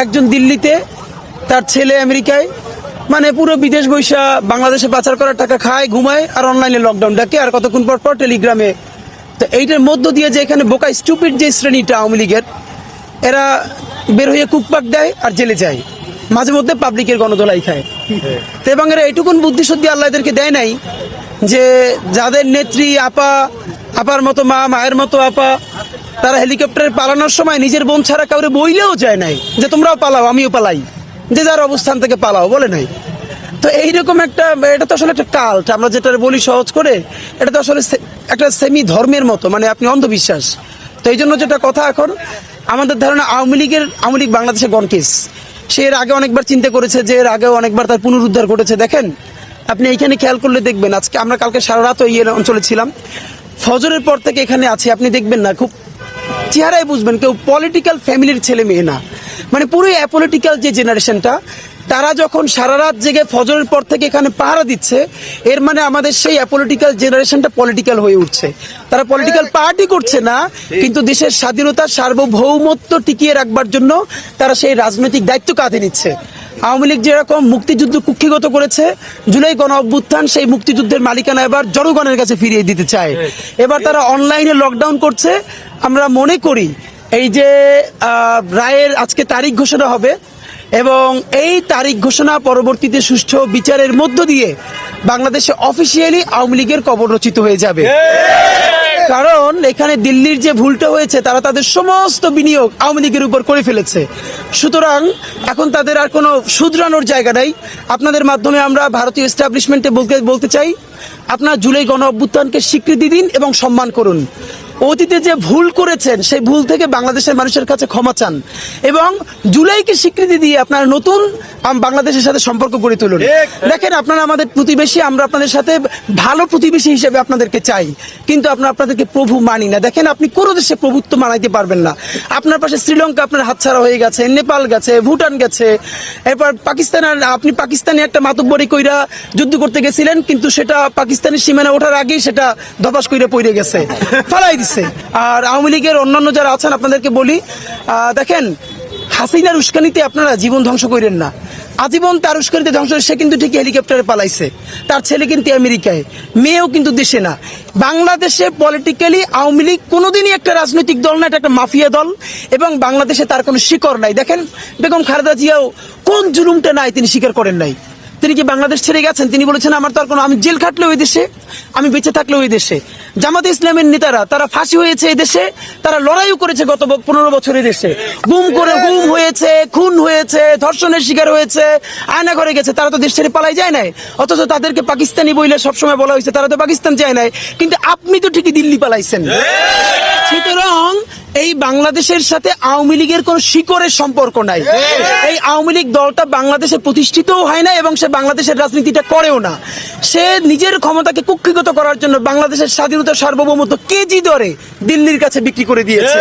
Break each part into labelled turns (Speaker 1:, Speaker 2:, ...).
Speaker 1: একজন দিল্লিতে, তার ছেলে আমেরিকায়, মানে পুরো বিদেশ বৈশা বাংলাদেশে পাচার করার টাকা খায়, ঘুমায়, আর অনলাইনে লকডাউন ডাকে, আর কতক্ষণ পর পর টেলিগ্রামে। তো এইটার মধ্য দিয়ে যে এখানে বোকা স্টুপিড যে শ্রেণীটা আওয়ামী লীগের, এরা বের হয়ে কুকপাক দেয় আর জেলে যায়, মাঝে মধ্যে পাবলিকের গণধোলাই খায়। তো এবং এরা এইটুকুন বুদ্ধিশুদ্ধি আল্লাহ এদেরকে দেয় নাই যে যাদের নেত্রী আপার মতো মা, মায়ের মতো আপা, তারা হেলিকপ্টারে পালানোর সময় নিজের বোন ছাড়া কাউরে বইলেও যায় নাই যে তোমরাও পালাও আমিও পালাই, যে যার অবস্থান থেকে পালাও বলে নাই। তো এইরকম এটা তো আসলে একটা কাল্ট, আমরা যেটা বলি সহজ করে, এটা তো আসলে একটা সেমি ধর্মের মতো, মানে আপনি অন্ধবিশ্বাস। তো এই জন্য যেটা কথা, এখন আমাদের ধারণা আওয়ামী লীগ বাংলাদেশে গণকেস। সে এর আগে অনেকবার চিন্তা করেছে, যে এর আগেও অনেকবার তার পুনরুদ্ধার ঘটেছে। দেখেন আপনি এইখানে খেয়াল করলে দেখবেন, আমরা কালকে সারা রাত এই অঞ্চলে ছিলাম, ফজরের পর থেকে এখানে আছি, আপনি দেখবেন না, খুব চেহারায় বুঝবেন কেউ পলিটিক্যাল ফ্যামিলির ছেলে মেয়ে না, মানে পুরোই অ্যাপলিটিক্যাল যে জেনারেশনটা, তারা যখন সারা রাত জেগে ফজরের পর থেকে এখানে পাহারা দিচ্ছে, এর মানে আমাদের সেই অ্যাপলিটিক্যাল জেনারেশনটা পলিটিক্যাল হয়ে উঠছে। তারা পলিটিক্যাল পার্টি করছে না, কিন্তু দেশের স্বাধীনতা সার্বভৌমত্ব টিকিয়ে রাখবার জন্য তারা সেই রাজনৈতিক দায়িত্ব কাঁধে নিচ্ছে। আওয়ামী লীগ যেরকম মুক্তিযুদ্ধ কুক্ষিগত করেছে, জুলাই গণ অভ্যুত্থান সেই মুক্তিযুদ্ধের মালিকানা এবার জনগণের কাছে ফিরিয়ে দিতে চায়। এবার তারা অনলাইনে লকডাউন করছে। আমরা মনে করি এই যে রায়ের আজকে তারিখ ঘোষণা হবে, এবং এই তারিখ ঘোষণা পরবর্তীতে সুষ্ঠু বিচারের মধ্য দিয়ে বাংলাদেশে অফিসিয়ালি আওয়ামী লীগের কবর রচিত হয়ে যাবে। কারণ এখানে দিল্লির যে ভুলটা হয়েছে, তারা তাদের সমস্ত বিনিয়োগ আওয়ামী লীগের উপর করে ফেলেছে। সুতরাং এখন তাদের আর কোনো শুধরানোর জায়গা নাই। আপনাদের মাধ্যমে আমরা ভারতীয় এস্টাবলিশমেন্টে বলতে চাই, আপনারা জুলাই গণ অভ্যুত্থানকে স্বীকৃতি দিন এবং সম্মান করুন। অতীতে যে ভুল করেছেন সেই ভুল থেকে বাংলাদেশের মানুষের কাছে ক্ষমা চান, এবং জুলাইকে স্বীকৃতি দিয়ে আপনারা নতুন বাংলাদেশের সাথে সম্পর্ক গড়ে তুলুন। দেখেন আপনারা আমাদের প্রতিবেশী, আমরা আপনাদের সাথে ভালো প্রতিবেশী হিসেবে আপনাদেরকে চাই, কিন্তু আপনাদেরকে প্রভু মানি না। দেখেন আপনি কোনো দেশে প্রভুত্ব মানাইতে পারবেন না। আপনার পাশে শ্রীলঙ্কা আপনার হাতছাড়া হয়ে গেছে, নেপাল গেছে, ভুটান গেছে, এরপর আপনি পাকিস্তানে একটা মাতব্বরি কইরা যুদ্ধ করতে গেছিলেন, কিন্তু সেটা পাকিস্তানের সীমানা ওঠার আগেই সেটা ধপাস কইরা পড়ে গেছে, ফালাই দিচ্ছে। আর আওয়ামী লীগের অন্যান্য যারা আছেন আপনাদেরকে বলি, দেখেন হাসিনার উস্কানিতে আপনারা জীবন ধ্বংস করেন না। আজীবন তার উস্কানিতে ধ্বংস, সে কিন্তু ঠিকই হেলিকপ্টারে পালাইছে, তার ছেলে কিন্তু আমেরিকায়, মেয়েও কিন্তু দেশে না। বাংলাদেশে পলিটিক্যালি আওয়ামী লীগ কোনোদিনই একটা রাজনৈতিক দল না, এটা একটা মাফিয়া দল, এবং বাংলাদেশে তার কোনো শিকড় নাই। দেখেন বেগম খালেদা জিয়াও কোন জুলুমটা নাই তিনি স্বীকার করেন নাই। তিনি কি বাংলাদেশ ছেড়ে গেছেন? তিনি বলেছেন আমার তো আর কোনো, আমি জেল খাটলে ওই দেশে, আমি বেঁচে থাকলে ওই দেশে। জামাতে ইসলামের নেতারা তারা ফাঁসি হয়েছে এই দেশে, তারা লড়াইও করেছে গত 15 বছরের দেশে, গুম হয়েছে, খুন হয়েছে, ধর্ষণের শিকার হয়েছে, আয়না ঘরে গেছে, তারা তো দেশ ছেড়ে পালাই যায় নাই। অথচ তাদেরকে পাকিস্তানি বইলে সবসময় বলা হয়েছে তারা তো পাকিস্তান যায় নাই, কিন্তু আপনি তো ঠিকই দিল্লি পালাইছেন। সুতরাং এই বাংলাদেশের সাথে আওয়ামী লীগের কোন শিকড়ের সম্পর্ক নাই। এই আওয়ামী লীগ দলটা বাংলাদেশে প্রতিষ্ঠিতও হয় না, এবং সে বাংলাদেশের রাজনীতিটা করেও না। সে নিজের ক্ষমতাকে কুক্ষিগত করার জন্য বাংলাদেশের স্বাধীনতা সার্বভৌমত্ব কেজি দরে দিল্লির কাছে বিক্রি করে দিয়েছে।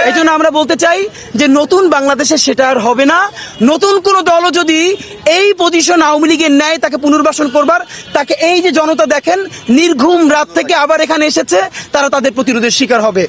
Speaker 1: এই জন্য আমরা বলতে চাই যে নতুন বাংলাদেশে সেটা আর হবে না। নতুন কোন দলও যদি এই পজিশন আওয়ামী লীগের নেয়, তাকে পুনর্বাসন করবার, তাকে এই যে জনতা দেখেন নির্ঘুম রাত থেকে আবার এখানে এসেছে, তারা তাদের প্রতিরোধের শিকার হবে।